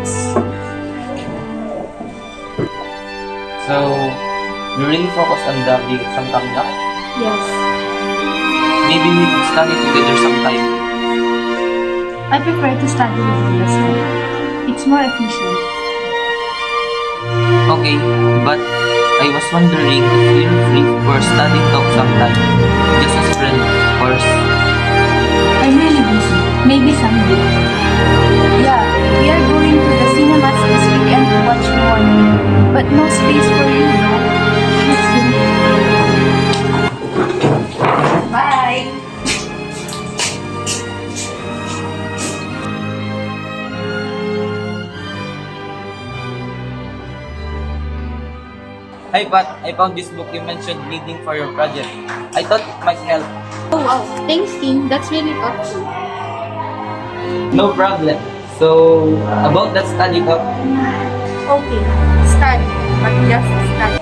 grades. So, you really focus on the big exam coming up? Yes. Maybe we could study together sometime. I prefer to study with you as well. It's more efficient. Okay, but I was wondering if you're free for study talk sometime. Just as friend, of course. I'm really busy. Maybe someday. Yeah, we are going to the cinemas this weekend to watch Moana. But no space for you, no? Let's do it. Bye! Hi Pat, I found this book you mentioned reading for your project. I thought it might help. Oh wow, thanks King. That's really thoughtful. No problem. So, about that study talk, Okay, study. But just study.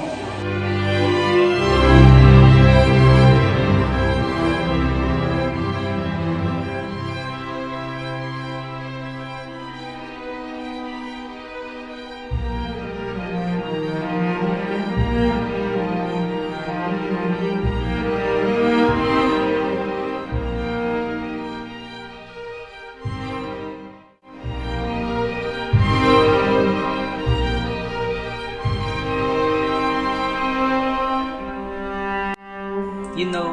you know,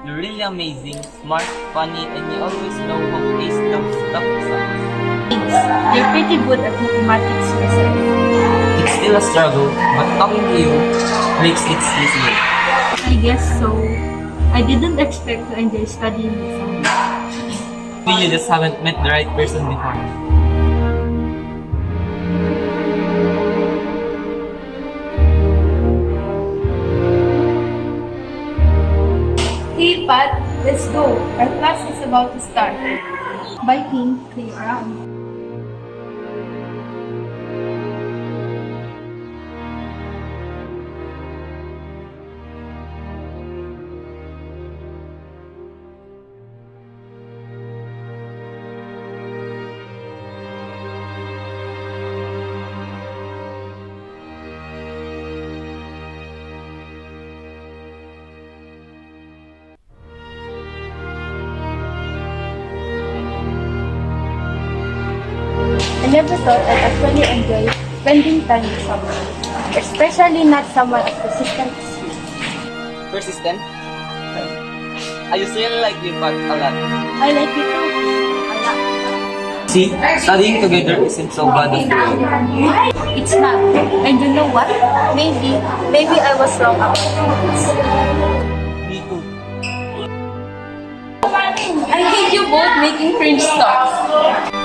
you're really amazing, smart, funny, and you always know how to ace those tough exams. Thanks. You're pretty good at mathematics yourself. It's still a struggle, but talking to you makes it easier. I guess so. I didn't expect to enjoy studying with someone. Maybe you just haven't met the right person before. Hey Pat, let's go. Our class is about to start. Bye King, see you around. I never thought I'd actually enjoy spending time with someone, especially not someone as persistent as you. Persistent? I used to really like you, but a lot. I like you too. A lot. See, studying together isn't so bad after all. It's not. And you know what? Maybe I was wrong about this. Me too. I hate you both making cringe stuff.